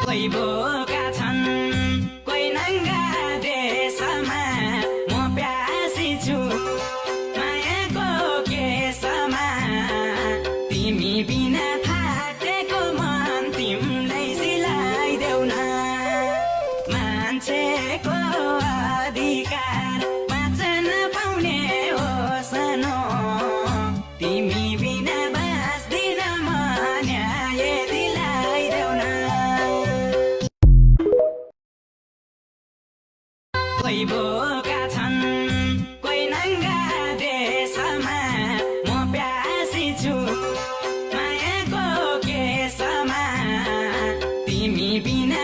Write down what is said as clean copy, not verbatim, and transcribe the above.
कोही भोका छन् कोही नङ्गा देशमा म प्यासी छु मायाको केसमा तिमी बिना फाटेको मन तिमीलाई सिलाइदेऊ न मान्छेको अधिकार बाँच्न पाउने हो सानो तिमी बिना बाँच्दिन म न्याय दिलाइदेऊ न कोही भोका छन् कोही नङ्गा देशमा म प्यासी छु मायाको केसमा तिमी बिना